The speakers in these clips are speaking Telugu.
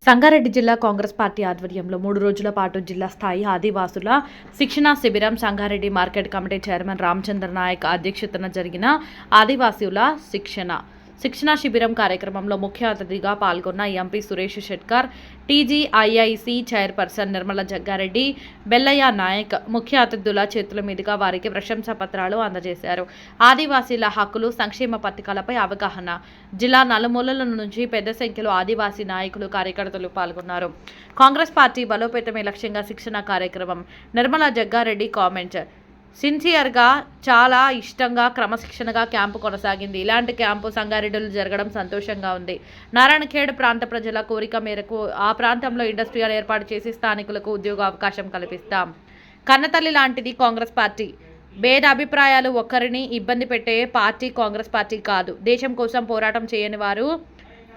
సంగారెడ్డి జిల్లా కాంగ్రెస్ పార్టీ ఆధ్వర్యంలో 3 రోజుల పాటు జిల్లా స్థాయి ఆదివాసుల శిక్షణా శిబిరం Sangareddy market committee chairman Ramachandra Naik అధ్యక్షతన జరిగిన ఆదివాసుల శిక్షణా శిబిరం కార్యక్రమంలో ముఖ్య అతిథిగా పాల్గొన్న MP Suresh Shetkar, TGIIC chairperson Nirmala Jaggareddy, Bellaiah Naik ముఖ్య అతిథుల చేతుల మీదుగా వారికి ప్రశంసా పత్రాలు అందజేశారు. ఆదివాసీల హక్కులు, సంక్షేమ పథకాలపై అవగాహన. జిల్లా నలుమూలల నుంచి పెద్ద సంఖ్యలో ఆదివాసీ నాయకులు, కార్యకర్తలు పాల్గొన్నారు. కాంగ్రెస్ పార్టీ బలోపేతమే లక్ష్యంగా శిక్షణ కార్యక్రమం. నిర్మల జగ్గారెడ్డి కామెంట్. సిన్సియర్గా, చాలా ఇష్టంగా, క్రమశిక్షణగా క్యాంపు కొనసాగింది. ఇలాంటి క్యాంపు సంగారెడ్డిలో జరగడం సంతోషంగా ఉంది. నారాయణఖేడ్ ప్రాంత ప్రజల కోరిక మేరకు ఆ ప్రాంతంలో ఇండస్ట్రియల్ ఏర్పాటు చేసి స్థానికులకు ఉద్యోగ అవకాశం కల్పిస్తాం. కన్నతల్లి లాంటిది కాంగ్రెస్ పార్టీ. భేదాభిప్రాయాలు ఒక్కరిని ఇబ్బంది పెట్టే పార్టీ కాంగ్రెస్ పార్టీ కాదు. దేశం కోసం పోరాటం చేయని వారు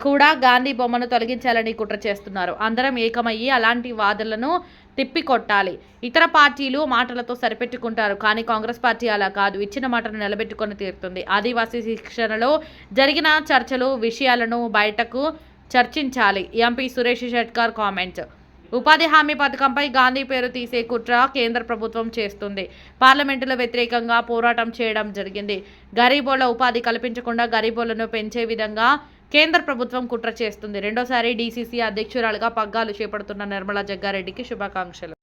కూడా గాంధీ బొమ్మను తొలగించాలని కుట్ర చేస్తున్నారు. అందరం ఏకమయ్యి అలాంటి వాదనలను తిప్పికొట్టాలి. ఇతర పార్టీలు మాటలతో సరిపెట్టుకుంటారు, కానీ కాంగ్రెస్ పార్టీ అలా కాదు. ఇచ్చిన మాటను నిలబెట్టుకొని తీరుతుంది. ఆదివాసీ శిక్షణలో జరిగిన చర్చలు, విషయాలను బయటకు చర్చించాలి. MP Suresh Shetkar comment. ఉపాధి హామీ పథకంపై గాంధీ పేరు తీసే కుట్ర కేంద్ర ప్రభుత్వం చేస్తుంది. పార్లమెంటులో వ్యతిరేకంగా పోరాటం చేయడం జరిగింది. గరీబోళ్ల ఉపాధి కల్పించకుండా గరీబోళ్లను పెంచే విధంగా కేంద్ర ప్రభుత్వం కుట్ర చేస్తుంది. రెండోసారి డీసీసీ అధ్యక్షురాలుగా పగ్గాలు చేపడుతున్న నిర్మలా జగ్గారెడ్డికి శుభాకాంక్షలు.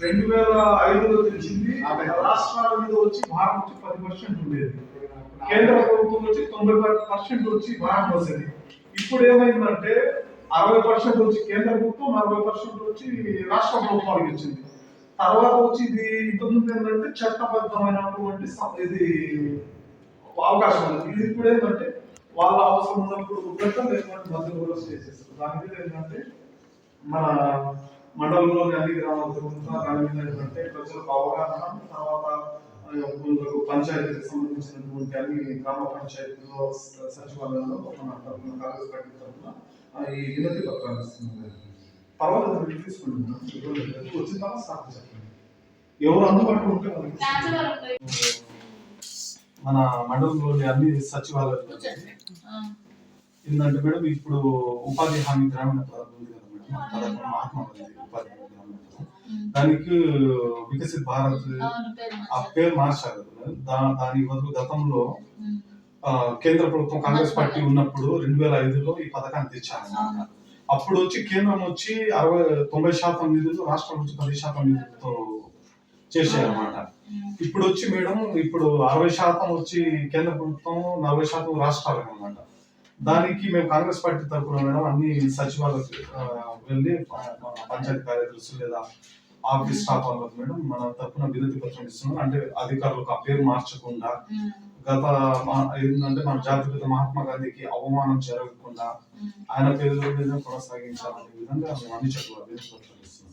2005లో తెచ్చింది. రాష్ట్రాల మీద వచ్చి భారం వచ్చి 10% ఉండేది. కేంద్ర ప్రభుత్వం వచ్చి 90% వచ్చి భారం వచ్చేది. ఇప్పుడు ఏమైందంటే 60% వచ్చి కేంద్ర ప్రభుత్వం, 40% వచ్చి రాష్ట్ర ప్రభుత్వానికి ఇచ్చింది. తర్వాత వచ్చి ఇది ఇంతకుముందు ఏంటంటే చట్టబద్ధమైనటువంటి ఇది అవకాశం ఉంది. ఇది ఇప్పుడు ఏంటంటే వాళ్ళ అవసరం ఉన్నప్పుడు ఉద్యోగం లేకపోతే మధ్య కూడా స్టే చేస్తారు. దాని మీద ఏంటంటే మన మండలంలోని అన్ని గ్రామాలు తిరుగుతున్నా దాని మీద ఏంటంటే ప్రజలకు అవగాహన, తర్వాత పంచాయతీకి సంబంధించినటువంటి అన్ని గ్రామ పంచాయతీలో సచివాలయంలో కాంగ్రెస్ పార్టీ తరఫున ఈ వినతి పత్రాలు ఇస్తున్నారు. తర్వాత తీసుకుంటున్నాం. వచ్చిన తర్వాత సార్ చెప్పండి ఎవరు అందుబాటులో ఉంటే వాళ్ళకి మన మండలంలోని అన్ని సచివాలయాలు ఏంటంటే మేడం ఇప్పుడు ఉపాధి హామీ గ్రామీణ పథకం ఉంది కదా మేడం, పథకం మహాత్మా గాంధీ ఉపాధి హామీ గ్రామీణ పథకం. దానికి వికసిత్ భారత్ ఆ పేరు మార్చారు. దాని బదులు గతంలో కేంద్ర ప్రభుత్వం కాంగ్రెస్ పార్టీ ఉన్నప్పుడు 2005లో ఈ పథకాన్ని తెచ్చారు. అప్పుడు వచ్చి కేంద్రం వచ్చి 90% నిధులు, రాష్ట్రం వచ్చి 10% నిధులతో చేశారన్నమాట. ఇప్పుడు వచ్చి మేడం ఇప్పుడు 60% వచ్చి కేంద్ర ప్రభుత్వం, 40% రాష్ట్రాలకు అనమాట. దానికి మేము కాంగ్రెస్ పార్టీ తరఫున మేడం అన్ని సచివాలయాలకు వెళ్ళి పంచాయతీ కార్యదర్శులు లేదా ఆఫీస్ స్టాఫ్ వాళ్ళకి మేడం మన తరఫున వినతి పత్రం ఇస్తున్నాం. అంటే అధికారులకు ఆ పేరు మార్చకుండా గత ఏంటంటే మన జాతిపిత మహాత్మా గాంధీకి అవమానం జరగకుండా ఆయన పేరు మీద కొనసాగించాలనే విధంగా మేము అన్ని చోట్ల వినతి పత్రాలు ఇస్తున్నాం.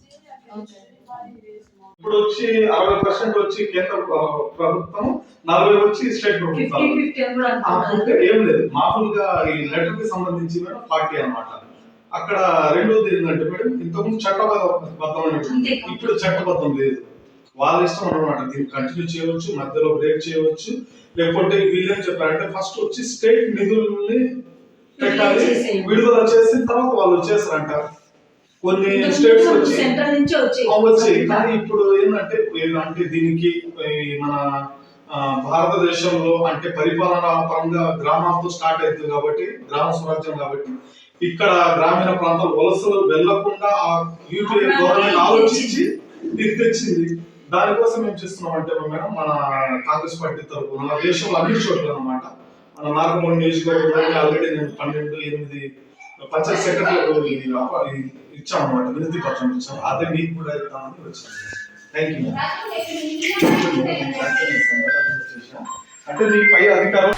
ఇప్పుడు వచ్చి 60% వచ్చి కేంద్ర ప్రభుత్వం, 40% వచ్చి స్టేట్ ప్రభుత్వం. ఏం లేదు, మామూలుగా ఈ లెటర్ కి సంబంధించి మేడం పార్టీ అన్నమాట. అక్కడ రెండోది ఏంటంటే మేడం ఇంతకుముందు చట్టబద్ధమైనటువంటి, ఇప్పుడు చట్టబద్ధం లేదు. వాళ్ళ ఇష్టం అన్నమాట. దీన్ని కంటిన్యూ చేయవచ్చు, మధ్యలో బ్రేక్ చేయవచ్చు, లేకపోతే వీళ్ళేం చెప్పారంటే ఫస్ట్ వచ్చి స్టేట్ నిధుల్ని పెట్టాలి, విడుదల చేసిన తర్వాత వాళ్ళు చేస్తారంట. కొన్ని స్టేట్స్ వచ్చి కానీ ఇప్పుడు ఏంటంటే దీనికి మన భారతదేశంలో అంటే పరిపాలన పరంగా గ్రామాలతో స్టార్ట్ అవుతుంది కాబట్టి, గ్రామ స్వరాజ్యం కాబట్టి ఇక్కడ గ్రామీణ ప్రాంతాలు వలసలు వెళ్లకుండా ఆ యూపీఏ గవర్నమెంట్ ఆలోచించి ఇది తెచ్చింది. దానికోసం ఏం చేస్తున్నాం అంటే మేడం మన కాంగ్రెస్ పార్టీ తరఫున మన దేశంలో అన్ని చోట్ల అన్నమాట. మన నాగమూడి నియోజకవర్గంలో ఆల్రెడీ నేను 12-8 పంచాయత్ సెక్రటరీ ఇచ్చాం అన్నమాట, వినతి పత్రం ఇచ్చాం. అదే మీకు కూడా ఇద్దామని వచ్చాను. Thank you. అంటే మీ పై అధికారం